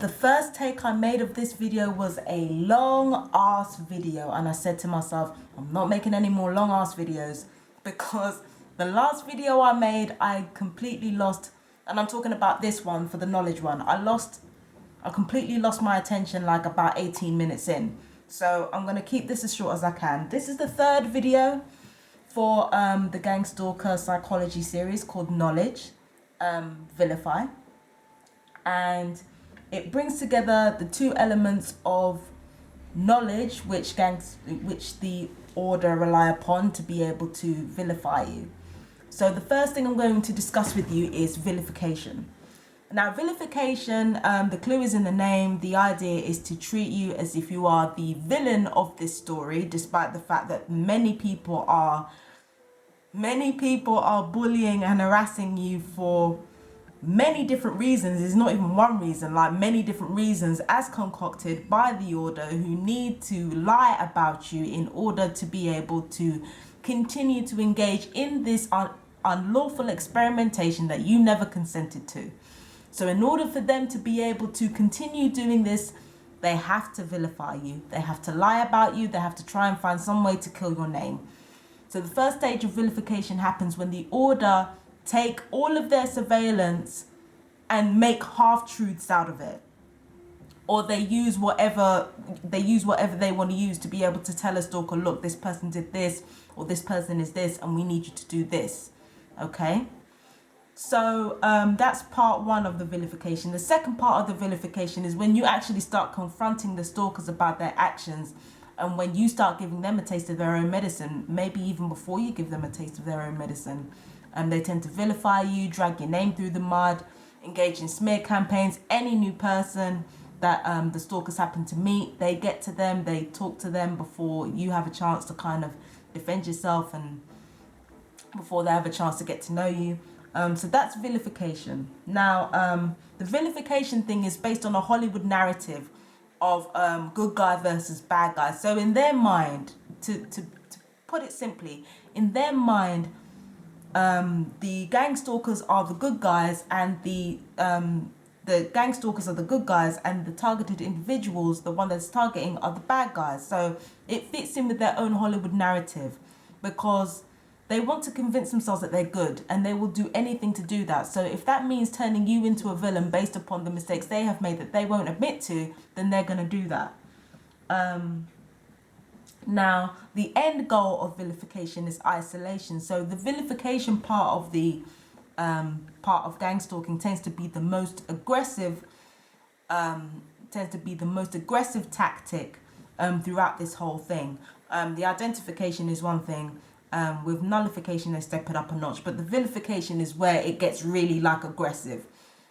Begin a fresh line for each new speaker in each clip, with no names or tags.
the first take I made of this video was a long ass video, and I said to myself, I'm not making any more long ass videos, because the last video I made, I completely lost, and I'm talking about this one for the knowledge one. I completely lost my attention like about 18 minutes in. So I'm going to keep this as short as I can. This is the third video for the Gangstalker psychology series called Knowledge, Villify. And it brings together the two elements of knowledge which the order rely upon to be able to vilify you. So the first thing I'm going to discuss with you is vilification. Now, vilification, the clue is in the name. The idea is to treat you as if you are the villain of this story, despite the fact that many people are bullying and harassing you for many different reasons. It's not even one reason, like many different reasons as concocted by the order, who need to lie about you in order to be able to continue to engage in this unlawful experimentation that you never consented to. So in order for them to be able to continue doing this, they have to vilify you. They have to lie about you. They have to try and find some way to kill your name. So the first stage of vilification happens when the order take all of their surveillance and make half-truths out of it. Or they use whatever they want to use to be able to tell a stalker, look, this person did this, or this person is this, and we need you to do this. Okay? So that's part one of the vilification. The second part of the vilification is when you actually start confronting the stalkers about their actions, and when you start giving them a taste of their own medicine, maybe even before you give them a taste of their own medicine. They tend to vilify you, drag your name through the mud, engage in smear campaigns. Any new person that the stalkers happen to meet, they get to them, they talk to them before you have a chance to kind of defend yourself and before they have a chance to get to know you. So that's vilification. Now, the vilification thing is based on a Hollywood narrative of good guy versus bad guy. So in their mind, to put it simply, in their mind, the gangstalkers are the good guys, and the gangstalkers are the good guys, and the targeted individuals, the one that's targeting, are the bad guys. So it fits in with their own Hollywood narrative, because they want to convince themselves that they're good, and they will do anything to do that. So if that means turning you into a villain based upon the mistakes they have made that they won't admit to, then they're going to do that. Now, the end goal of vilification is isolation. So the vilification part of gangstalking tends to be the most aggressive. Tactic throughout this whole thing. The identification is one thing. With nullification, they step it up a notch. But the vilification is where it gets really like aggressive,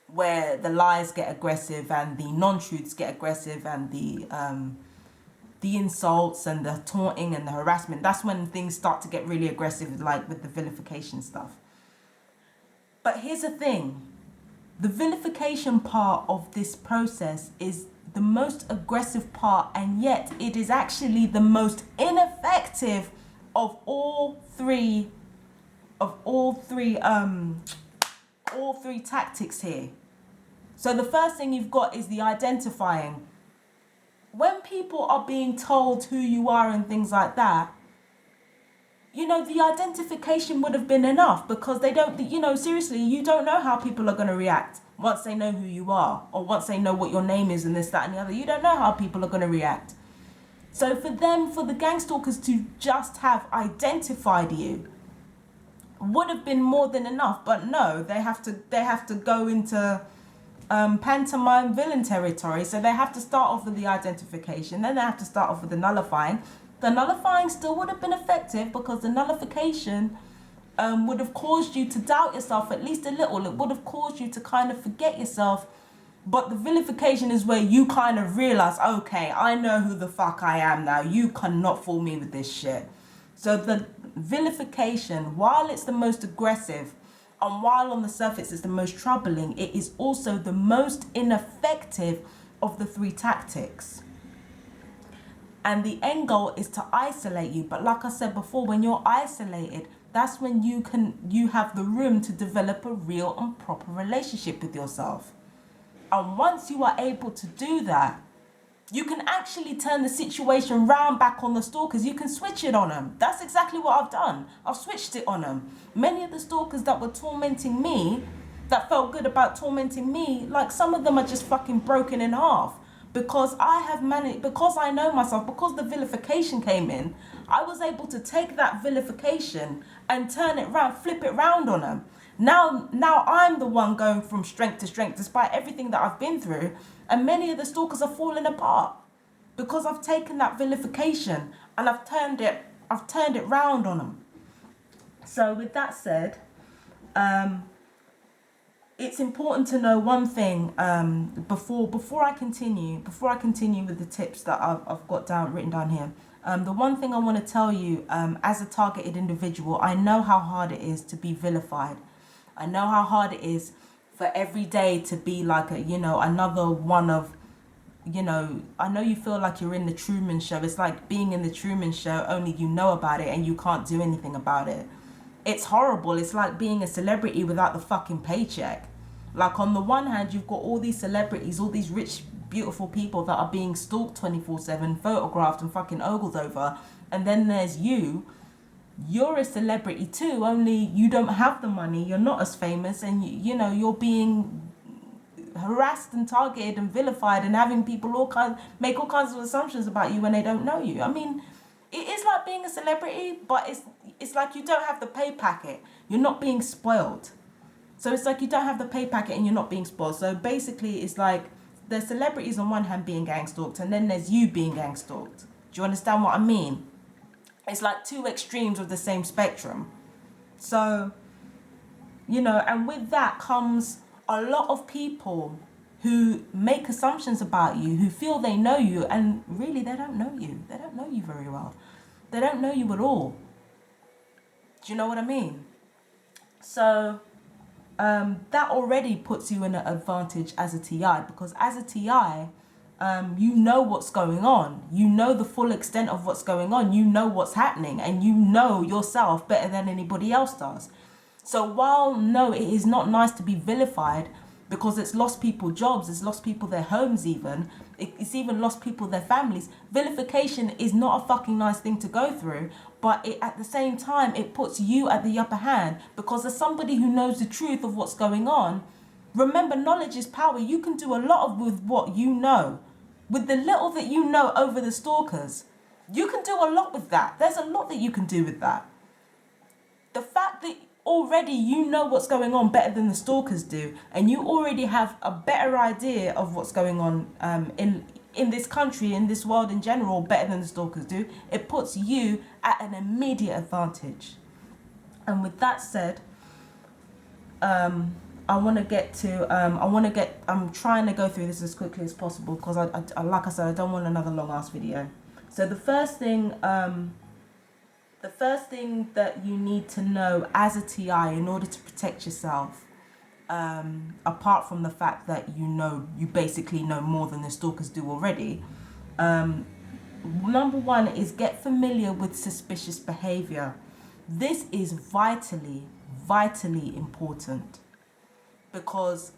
where the lies get aggressive and the non-truths get aggressive, and the insults and the taunting and the harassment. That's when things start to get really aggressive, like with the vilification stuff. But here's the thing. The vilification part of this process is the most aggressive part, and yet it is actually the most ineffective of all three tactics here. So the first thing you've got is the identifying. When people are being told who you are and things like that, the identification would have been enough, because they don't, seriously, you don't know how people are going to react once they know who you are, or once they know what your name is and this, that, and the other. You don't know how people are going to react. So for the gangstalkers to just have identified you would have been more than enough. But no, they have to go into pantomime villain territory. So they have to start off with the identification, then they have to start off with the nullifying. The nullifying still would have been effective, because the nullification would have caused you to doubt yourself at least a little. It would have caused you to kind of forget yourself. But the vilification is where you kind of realize, okay, I know who the fuck I am now. You cannot fool me with this shit. So the vilification, while it's the most aggressive, and while on the surface it's the most troubling, it is also the most ineffective of the three tactics. And the end goal is to isolate you. But like I said before, when you're isolated, that's when you have the room to develop a real and proper relationship with yourself. And once you are able to do that, you can actually turn the situation round back on the stalkers. You can switch it on them. That's exactly what I've done. I've switched it on them. Many of the stalkers that were tormenting me, that felt good about tormenting me, like some of them are just fucking broken in half. Because I have managed, because I know myself, because the vilification came in, I was able to take that vilification and turn it round, flip it round on them. Now I'm the one going from strength to strength despite everything that I've been through, and many of the stalkers are falling apart because I've taken that vilification and I've turned it round on them. So with that said, it's important to know one thing before I continue with the tips that I've got written down here. The one thing I want to tell you, as a targeted individual, I know how hard it is to be vilified. I know how hard it is for every day to be like another one of, I know you feel like you're in the Truman Show. It's like being in the Truman Show, only you know about it and you can't do anything about it. It's horrible. It's like being a celebrity without the fucking paycheck. Like, on the one hand, you've got all these celebrities, all these rich, beautiful people that are being stalked 24/7, photographed and fucking ogled over. And then there's you. You're a celebrity too, only you don't have the money. You're not as famous, and you're being harassed and targeted and vilified and having people make all kinds of assumptions about you when they don't know you. I mean, it is like being a celebrity, but it's like you don't have the pay packet. You're not being spoiled. So it's like you don't have the pay packet and you're not being spoiled. So basically, it's like there's celebrities on one hand being gang stalked, and then there's you being gang stalked. Do you understand what I mean? It's like two extremes of the same spectrum. So, and with that comes a lot of people who make assumptions about you, who feel they know you, and really they don't know you. They don't know you very well. They don't know you at all. Do you know what I mean? So that already puts you in an advantage as a TI, because as a TI, you know what's going on. You know the full extent of what's going on. You know what's happening, and you know yourself better than anybody else does. So while no, it is not nice to be vilified, because it's lost people jobs, it's lost people their homes even, it's even lost people their families. Vilification is not a fucking nice thing to go through, but at the same time, it puts you at the upper hand, because as somebody who knows the truth of what's going on, remember, knowledge is power. You can do a lot with what you know. With the little that you know over the stalkers, you can do a lot with that. There's a lot that you can do with that. The fact that already you know what's going on better than the stalkers do, and you already have a better idea of what's going on in this country, in this world in general, better than the stalkers do, it puts you at an immediate advantage. And with that said, I'm trying to go through this as quickly as possible, because I like I said, I don't want another long ass video. So the first thing that you need to know as a TI in order to protect yourself, apart from the fact that you basically know more than the stalkers do already, number one is get familiar with suspicious behaviour. This is vitally important, because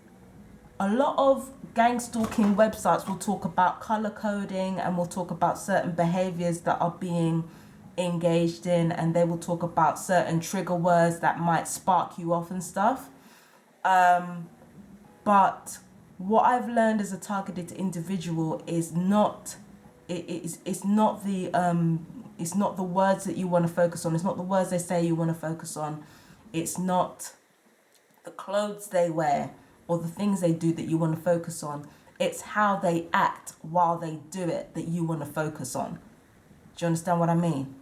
a lot of gang stalking websites will talk about colour coding, and will talk about certain behaviours that are being engaged in, and they will talk about certain trigger words that might spark you off and stuff. But what I've learned as a targeted individual is it's not the words that you want to focus on. It's not the words they say you want to focus on. It's not the clothes they wear or the things they do that you want to focus on. It's how they act while they do it that you want to focus on. Do you understand what I mean?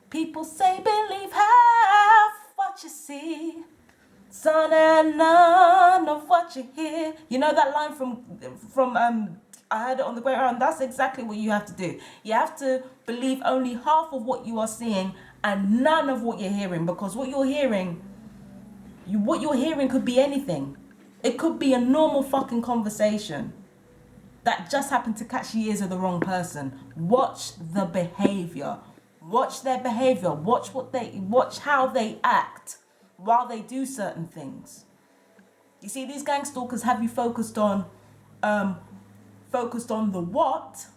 People say believe half what you see, son, and none of what you hear. You know that line from I heard it on the Great Round. That's exactly what you have to do. You have to believe only half of what you are seeing and none of what you're hearing, because what you're hearing could be anything. It could be a normal fucking conversation that just happened to catch the ears of the wrong person. Watch the behavior. Watch their behavior. Watch how they act while they do certain things. You see, these gang stalkers have you focused on the what.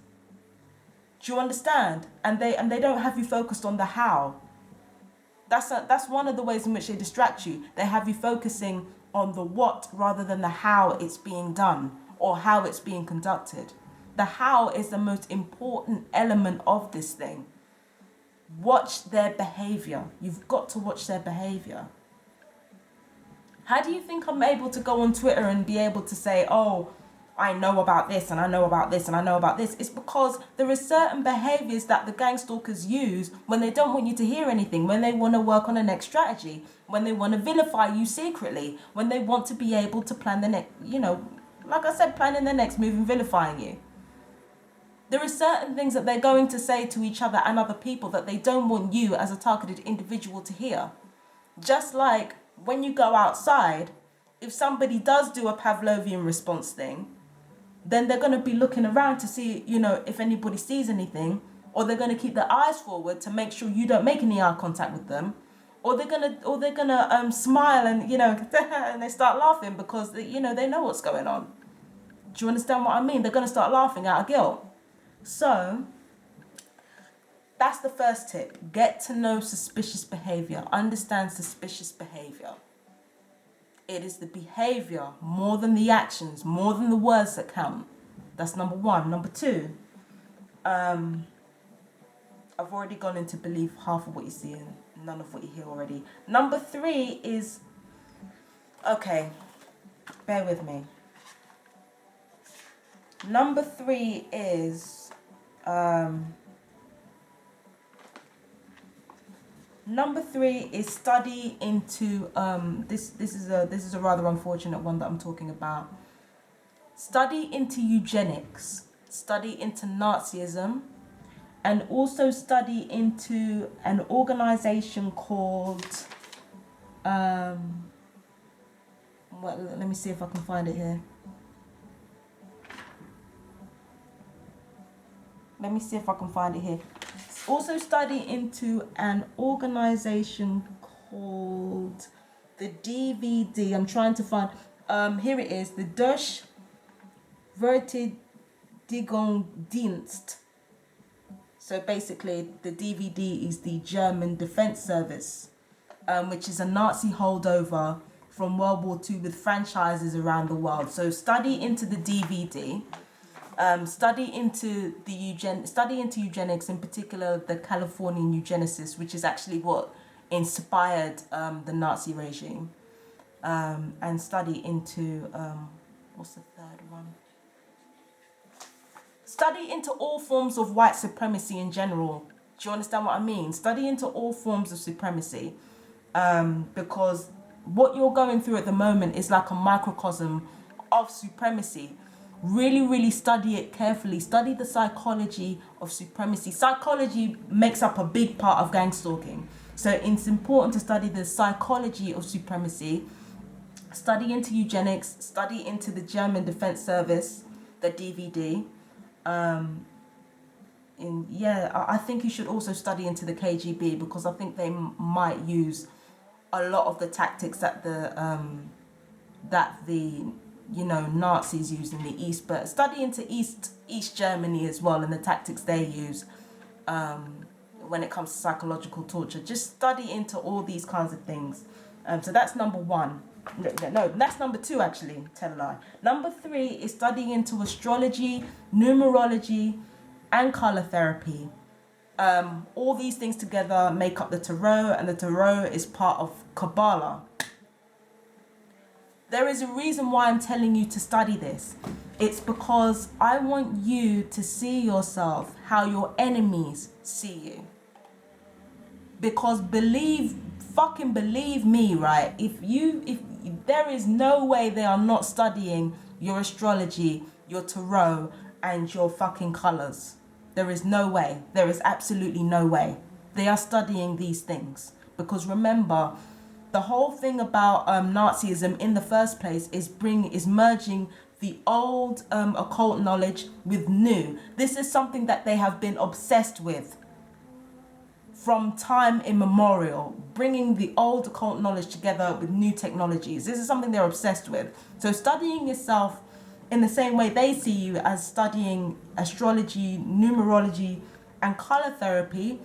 Do you understand? And they don't have you focused on the how. That's one of the ways in which they distract you. They have you focusing on the what rather than the how it's being done or how it's being conducted. The how is the most important element of this thing. Watch their behaviour. You've got to watch their behaviour. How do you think I'm able to go on Twitter and be able to say, oh, I know about this and I know about this and I know about this? It's because there are certain behaviours that the gang stalkers use when they don't want you to hear anything, when they want to work on a next strategy, when they want to vilify you secretly, when they want to be able to plan the next, like I said, planning the next move and vilifying you. There are certain things that they're going to say to each other and other people that they don't want you as a targeted individual to hear. Just like when you go outside, if somebody does do a Pavlovian response thing, then they're going to be looking around to see, if anybody sees anything, or they're going to keep their eyes forward to make sure you don't make any eye contact with them, or they're gonna smile and and they start laughing because they know what's going on. Do you understand what I mean? They're going to start laughing out of guilt. So that's the first tip. Get to know suspicious behavior. Understand suspicious behavior. It is the behavior more than the actions, more than the words that count. That's number one. Number two, I've already gone into believe half of what you see and none of what you hear already. Number three is, okay, bear with me. Number three is, study into this is a rather unfortunate one that I'm talking about. Study into eugenics, study into Nazism, and also study into an organization called let me see if I can find it here. Also study into an organization called the DVD. I'm trying to find, here it is, the Deutsche Verteidigungsdienst. So basically the DVD is the German Defense Service, which is a Nazi holdover from World War II with franchises around the world. So study into the DVD. Study into eugenics, in particular the Californian eugenicists, which is actually what inspired the Nazi regime, and study into what's the third one? Study into all forms of white supremacy in general. Do you understand what I mean? Study into all forms of supremacy, because what you're going through at the moment is like a microcosm of supremacy. Really, really study it carefully. Study the psychology of supremacy. Psychology makes up a big part of gang stalking. So it's important to study the psychology of supremacy. Study into eugenics. Study into the German Defense Service, the DVD. I think you should also study into the KGB, because I think they might use a lot of the tactics that the Nazis used in the East, but study into East Germany as well and the tactics they use when it comes to psychological torture. Just study into all these kinds of things. So that's number one. No, that's number two actually, tell a lie. Number three is studying into astrology, numerology, and colour therapy. All these things together make up the tarot, and the tarot is part of Kabbalah. There is a reason why I'm telling you to study this. It's because I want you to see yourself how your enemies see you. Because believe me, right? If there is no way they are not studying your astrology, your tarot, and your fucking colours. There is no way. There is absolutely no way. They are studying these things. Because remember, the whole thing about Nazism in the first place is merging the old occult knowledge with new. This is something that they have been obsessed with from time immemorial, bringing the old occult knowledge together with new technologies. This is something they're obsessed with. So studying yourself in the same way they see you, as studying astrology, numerology, and color therapy,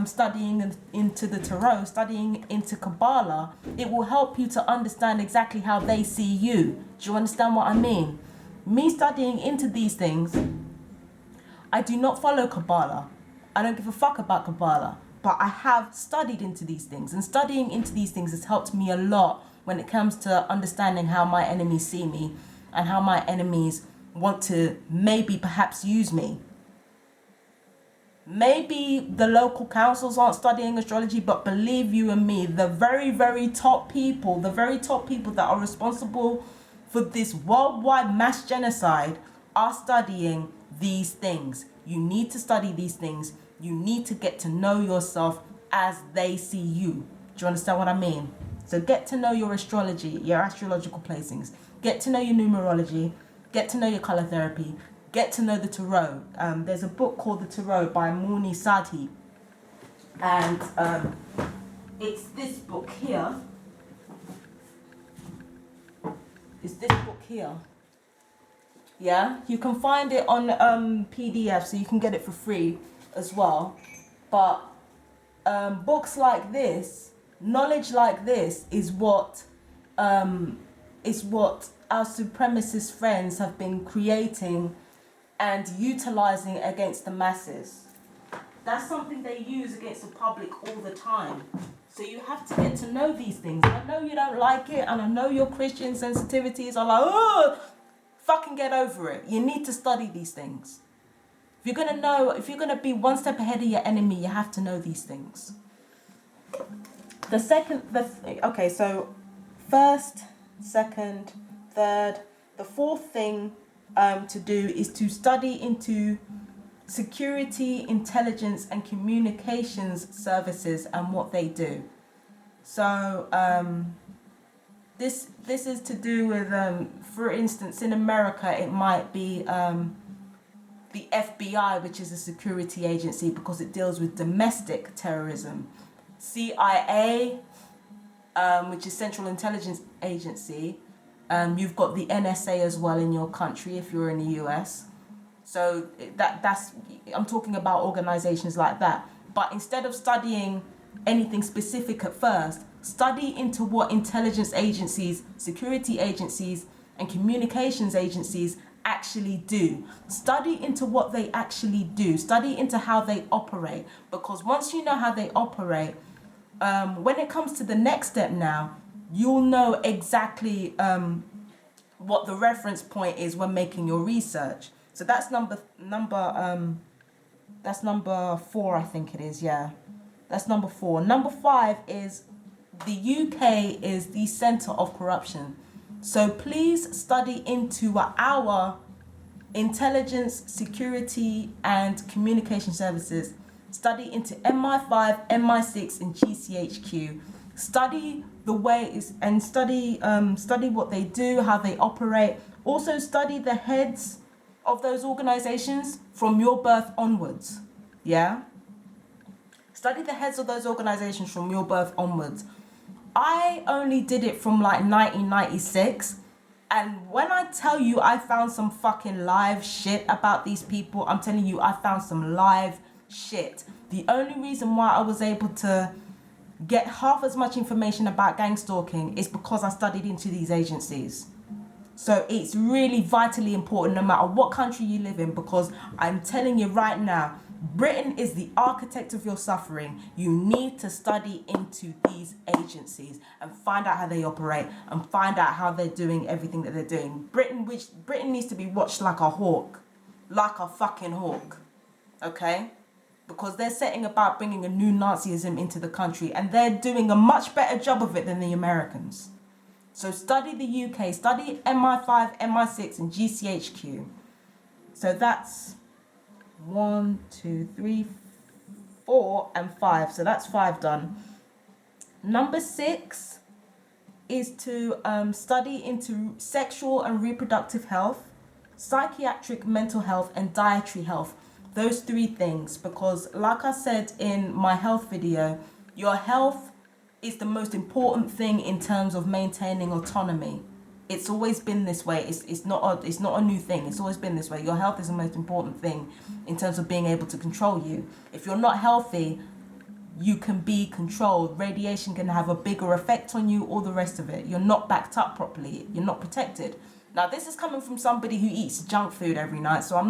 studying into the tarot, studying into Kabbalah, it will help you to understand exactly how they see you. Do you understand what I mean? Me studying into these things, I do not follow Kabbalah. I don't give a fuck about Kabbalah. But I have studied into these things, and studying into these things has helped me a lot when it comes to understanding how my enemies see me and how my enemies want to maybe perhaps use me. Maybe the local councils aren't studying astrology, but believe you and me, the very, very top people that are responsible for this worldwide mass genocide are studying these things. You need to study these things. You need to get to know yourself as they see you. Do you understand what I mean? So get to know your astrology, your astrological placings. Get to know your numerology. Get to know your color therapy. Get to know the tarot. There's a book called The Tarot by Mouni Sadhi. And it's this book here. Yeah, you can find it on PDF, so you can get it for free as well. But books like this, knowledge like this, is what our supremacist friends have been creating and utilizing against the masses. That's something they use against the public all the time. So you have to get to know these things. I know you don't like it, and I know your Christian sensitivities are like, oh, fucking get over it. You need to study these things. If you're gonna be one step ahead of your enemy, you have to know these things. So first, second, third, the fourth thing to do is to study into security, intelligence, and communications services and what they do. So this is to do with, for instance, in America, it might be the FBI, which is a security agency because it deals with domestic terrorism. CIA, which is Central Intelligence Agency. You've got the NSA as well in your country if you're in the US. So that's I'm talking about organizations like that. But instead of studying anything specific at first, study into what intelligence agencies, security agencies, and communications agencies actually do. Study into what they actually do. Study into how they operate. Because once you know how they operate, when it comes to the next step now, you'll know exactly what the reference point is when making your research. So that's number 4, I think it is, yeah. That's number 4. Number 5 is the UK is the centre of corruption. So please study into our intelligence, security, and communication services. Study into MI5, MI6, and GCHQ. Study the ways and study what they do, how they operate. Also study the heads of those organizations from your birth onwards. Yeah? Study the heads of those organizations from your birth onwards. I only did it from like 1996. And when I tell you I found some fucking live shit about these people, I'm telling you I found some live shit. The only reason why I was able to get half as much information about gangstalking is because I studied into these agencies. So it's really vitally important no matter what country you live in, because I'm telling you right now, Britain is the architect of your suffering. You need to study into these agencies and find out how they operate and find out how they're doing everything that they're doing. Britain needs to be watched like a hawk, like a fucking hawk, okay? Because they're setting about bringing a new Nazism into the country, and they're doing a much better job of it than the Americans. So study the UK, study MI5, MI6, and GCHQ. So that's 1, 2, 3, 4, and 5. So that's 5 done. Number 6 is to study into sexual and reproductive health, psychiatric mental health, and dietary health. Those three things, because like I said in my health video, your health is the most important thing in terms of maintaining autonomy. It's always been this way. It's not a new thing. It's always been this way. Your health is the most important thing in terms of being able to control you. If you're not healthy, you can be controlled. Radiation can have a bigger effect on you, all the rest of it. You're not backed up properly. You're not protected. Now, this is coming from somebody who eats junk food every night, so I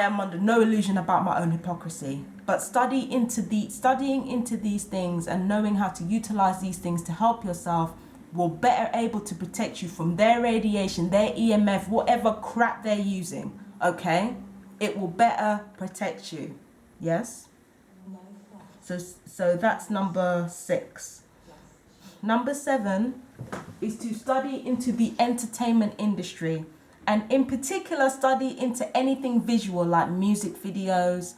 am under no illusion about my own hypocrisy. But studying into these things and knowing how to utilize these things to help yourself will better able to protect you from their radiation, their EMF, whatever crap they're using. Okay? It will better protect you. Yes? So that's number 6. Number 7 is to study into the entertainment industry, and in particular study into anything visual like music videos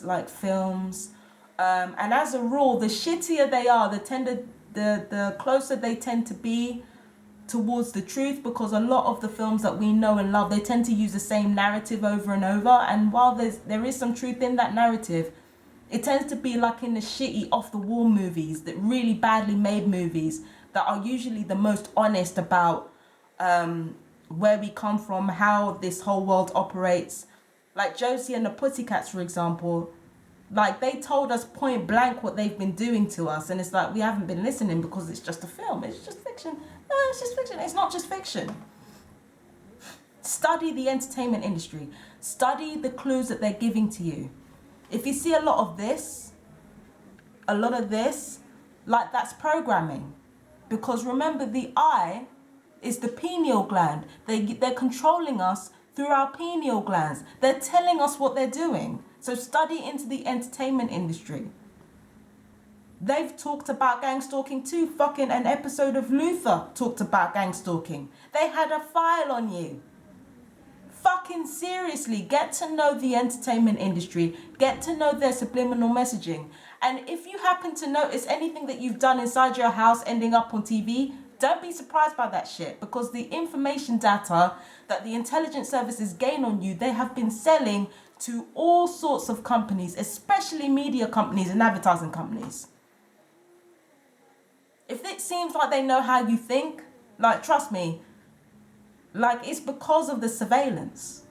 like films, and as a rule, the shittier they are, the closer they tend to be towards the truth, because a lot of the films that we know and love, they tend to use the same narrative over and over, and while there is some truth in that narrative, it tends to be like in the shitty off the wall movies, that really badly made movies that are usually the most honest about where we come from, how this whole world operates. Like Josie and the Pussycats, for example, like they told us point blank what they've been doing to us, and it's like we haven't been listening because it's just a film, it's just fiction. No, it's just fiction. It's not just fiction. Study the entertainment industry. Study the clues that they're giving to you. If you see a lot of this, like that's programming. Because remember, the eye is the pineal gland. They're controlling us through our pineal glands. They're telling us what they're doing. So study into the entertainment industry. They've talked about gangstalking too. Fucking an episode of Luther talked about gangstalking. They had a file on you. Fucking seriously, get to know the entertainment industry. Get to know their subliminal messaging. And if you happen to notice anything that you've done inside your house ending up on TV, don't be surprised by that shit, because the information data that the intelligence services gain on you, they have been selling to all sorts of companies, especially media companies and advertising companies. If it seems like they know how you think, like, trust me, like, it's because of the surveillance.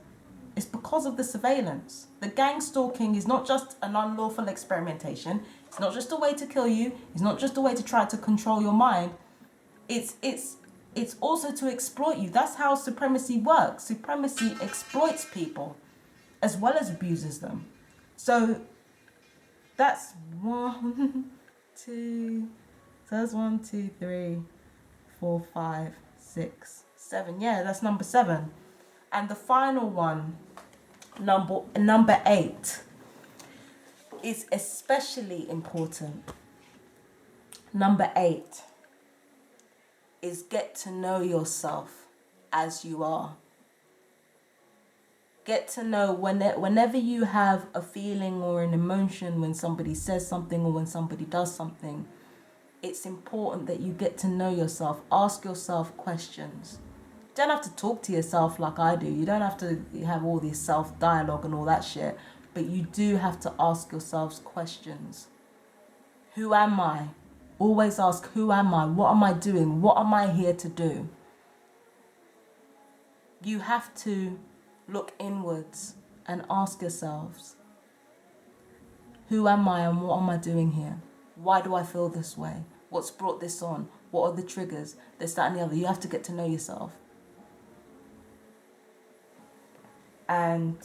It's because of the surveillance. The gang stalking is not just an unlawful experimentation. It's not just a way to kill you. It's not just a way to try to control your mind. It's also to exploit you. That's how supremacy works. Supremacy exploits people as well as abuses them. So that's 1, 2. So that's 1, 2, 3, 4, 5, 6, 7. Yeah, that's number 7. And the final one, number 8, is especially important. Number 8 is get to know yourself as you are. Get to know whenever you have a feeling or an emotion, when somebody says something or when somebody does something, it's important that you get to know yourself. Ask yourself questions. You don't have to talk to yourself like I do. You don't have to have all this self-dialogue and all that shit. But you do have to ask yourselves questions. Who am I? Always ask, who am I? What am I doing? What am I here to do? You have to look inwards and ask yourselves, who am I and what am I doing here? Why do I feel this way? What's brought this on? What are the triggers? This, that, and the other. You have to get to know yourself. And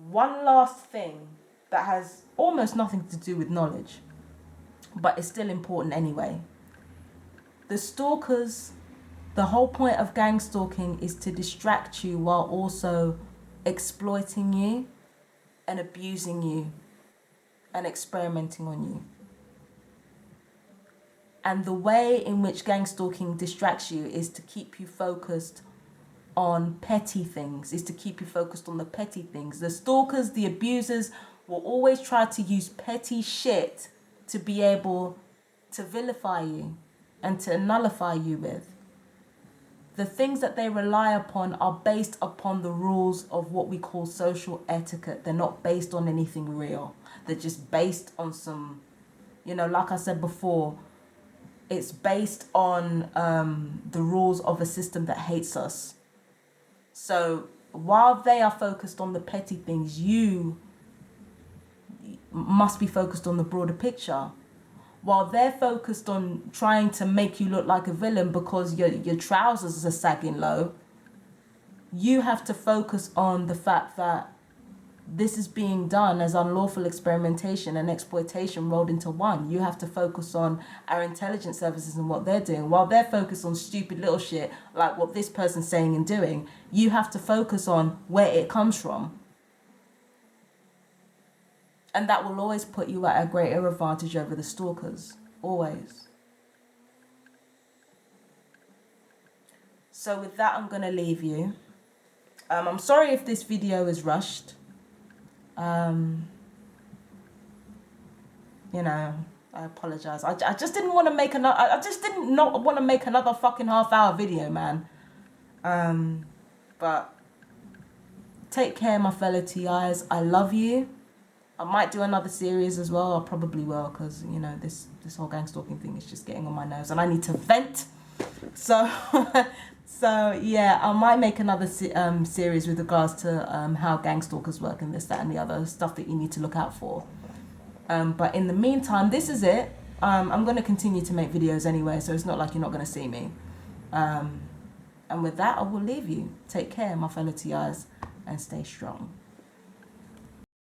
one last thing that has almost nothing to do with knowledge, but it's still important anyway. The stalkers, the whole point of gang stalking is to distract you while also exploiting you and abusing you and experimenting on you. And the way in which gang stalking distracts you is to keep you focused on petty things, is to keep you focused on the petty things. The stalkers, the abusers will always try to use petty shit to be able to vilify you and to nullify you with. the things that they rely upon are based upon the rules of what we call social etiquette. They're not based on anything real. They're just based on some, you know, like I said before, it's based on the rules of a system that hates us. So while they are focused on the petty things, you must be focused on the broader picture. While they're focused on trying to make you look like a villain because your trousers are sagging low, you have to focus on the fact that this is being done as unlawful experimentation and exploitation rolled into one. You have to focus on our intelligence services and what they're doing. While they're focused on stupid little shit like what this person's saying and doing, you have to focus on where it comes from. And that will always put you at a greater advantage over the stalkers. Always. So with that, I'm going to leave you. I'm sorry if this video is rushed. You know, I apologize. I just didn't want to make another. I just didn't not want to make another fucking half-hour video, man. But take care, my fellow TIs. I love you. I might do another series as well. I probably will, because you know this whole gangstalking thing is just getting on my nerves, and I need to vent. So. So yeah, I might make another series with regards to how gangstalkers work and this, that, and the other stuff that you need to look out for. But in the meantime, this is it. I'm going to continue to make videos anyway, so it's not like you're not going to see me. And with that, I will leave you. Take care, my fellow TIs, and stay strong.